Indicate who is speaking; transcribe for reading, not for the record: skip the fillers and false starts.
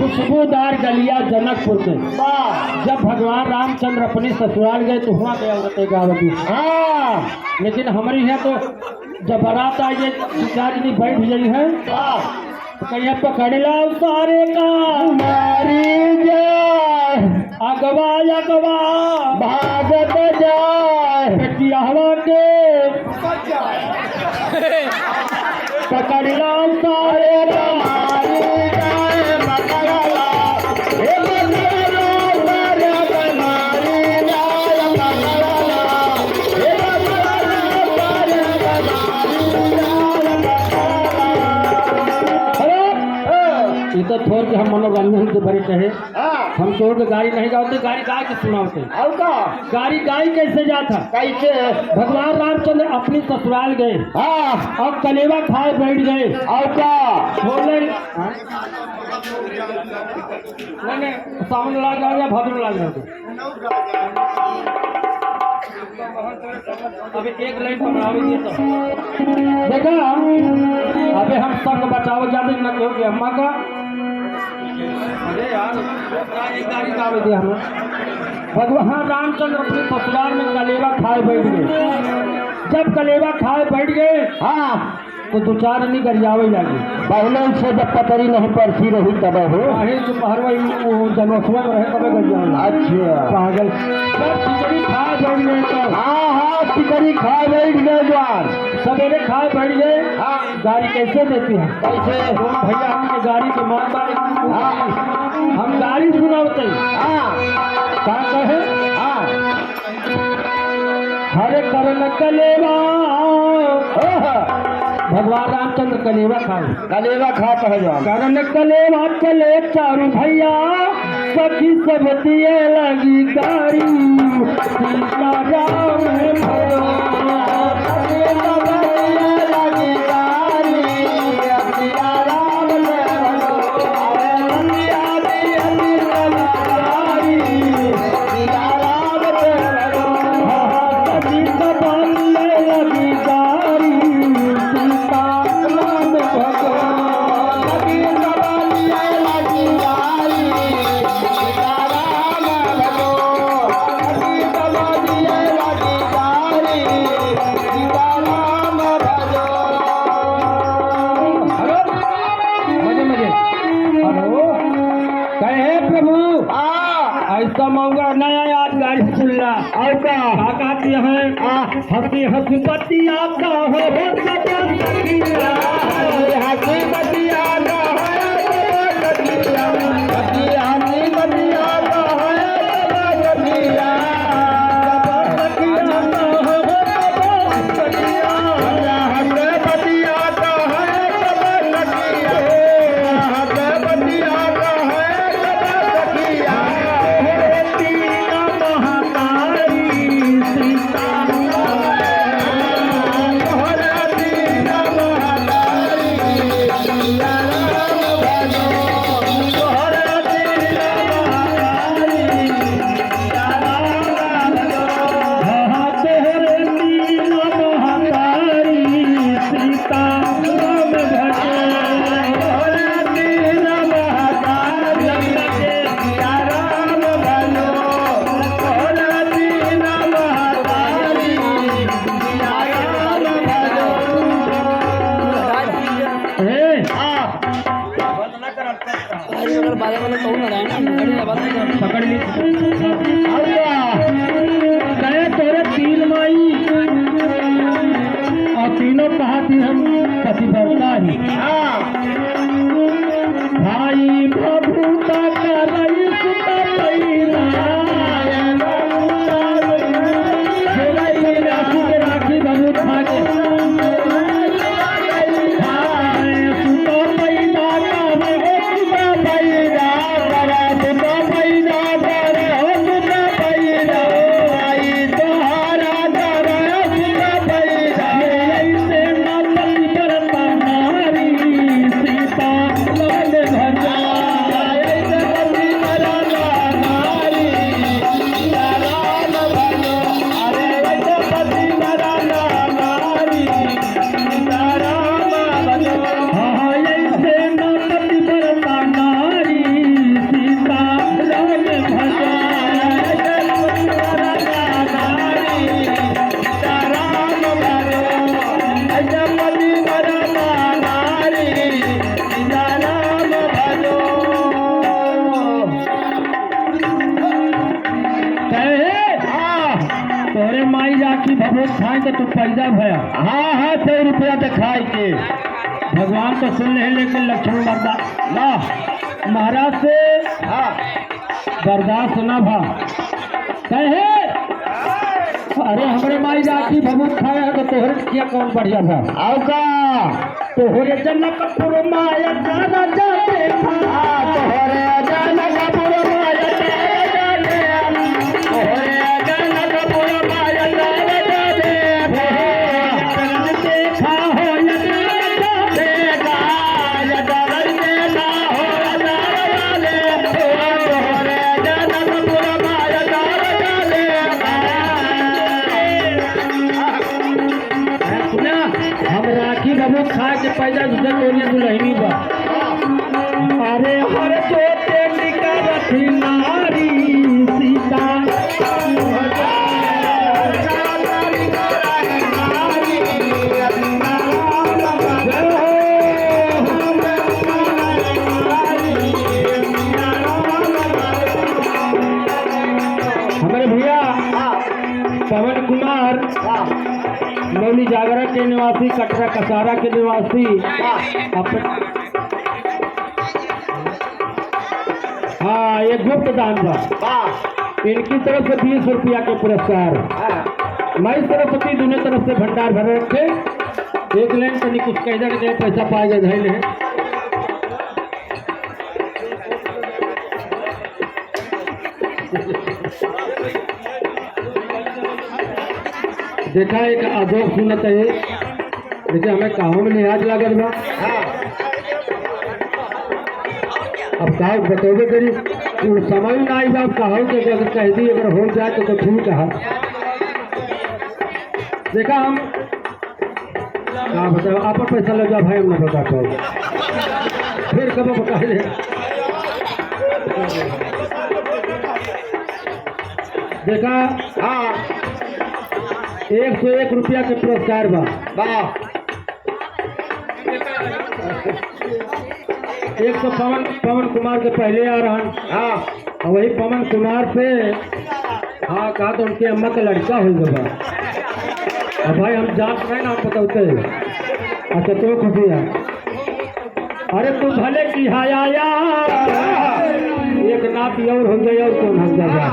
Speaker 1: खुशबूदार गलिया जनकपुर से। जब भगवान रामचंद्र अपने ससुराल गए तो हुआ क्या औरतें गावती। हाँ, लेकिन हमारे यहाँ तो जब बारात आई है चार जनी बैठ गई है कहीं पकड़ ला सारे का मारी जाए अगवा अगवा भागत जाए बेटिया हवा के पकड़ ला सारे का मारी जाए तो थोड़ के हम मनोरंजन से भरे कहे हम छोड़ के गाड़ी नहीं गाते गाड़ी गाय के सुनाते गाड़ी गाय कैसे जाता कैसे भगवान रामचंद्र अपनी ससुराल गए और कलेवा खाए बैठ गए और का बोले नहीं सावन लाग रहा भद्र लाग रहा अभी एक लाइन बनावे देखा अबे हम संग बचाओ ज्यादा न कहो कि अम्मा का अरे यार गाड़ी का दे हमें भगवान रामचंद्र अपने ससुराल में कलेवा खाए बैठ गए। जब कलेवा खाए बैठ गए तो दो चार नहीं गरियावे लगे पहले से जब पतरी नहीं परसी रही तब हो अरे दोपहर में जनोत्सव में रहे तब गरियावे। अच्छा पागल जब खिचड़ी खाए बैठ गए तो खिचड़ी खाए बैठ गए जवान सवेरे खाए बैठ गए गाड़ी कैसे देती है कैसे भैया हमने गाड़ी के मार हम गाड़ी सुनाते क्या कहे हरे करन कलेवा भगवान रामचंद्र कलेवा खा कहे करन कलेवा चले चारू भैया सखी सब दिए लगी गाड़ी सीता राम भयो ऐसा मांगा नया याद गाड़ी सुनला और का कहती है हंसी हंसी बतिया का हो हंसी बतिया का पकड़ ली तोरे माई राखी भभूत खाए तो तू पैदा भया।
Speaker 2: हाँ हाँ 100 रुपया तो खाए के
Speaker 1: भगवान तो सुन ले, लेकिन लक्ष्मण मरदा ना महाराज से
Speaker 2: हाँ
Speaker 1: बर्दाश्त न भा कहे। अरे हमारे माई राखी भभूत खाए है तो तोहरे किया कौन बढ़िया था।
Speaker 2: आओ का
Speaker 1: तोहरे जनकपुर माया दादा जाते
Speaker 2: तोहरे जनकपुर माया तोहरे जनकपुर माया
Speaker 1: देखा हो हम राखी भभूत खाए के पैदा दूसरे टोलिया दुलहनी बा। अरे हर जोते निकलती नारी सीता हमारे भैया पवन कुमार मौली जागरा के निवासी, कटरा कसारा के निवासी हाँ ये गुप्त दान था। इनकी तरफ से 20 रुपया के पुरस्कार। माई सरस्वती दोनों तरफ से भंडार भर रखे। एक लाइन कहीं कुछ कह दे पैसा पाए गए धैल है। देखा एक अजोग सुनत है, देखिए हमें कहो में लिहाज लागल बा। अब कहा बतौबे करी समय ना आई बा। कहो कि अगर कह दी अगर हो जाए तो ठीक है। देखा हम क्या बताओ आप पैसा लग जाओ भाई, हम ना बता पाओ फिर कब बता दे। देखा
Speaker 2: हाँ
Speaker 1: 101 रुपया के पुरस्कार बा। एक तो पवन कुमार के पहले आ रहा।
Speaker 2: हाँ
Speaker 1: और वही पवन कुमार से हाँ कहा तो उनकी अम्मा का लड़का हो गया। अब भाई हम जांच नहीं ना बताते। अच्छा तो खुशी है। अरे तू भले की हाया एक नाती और हो गई और कौन हो जाएगा।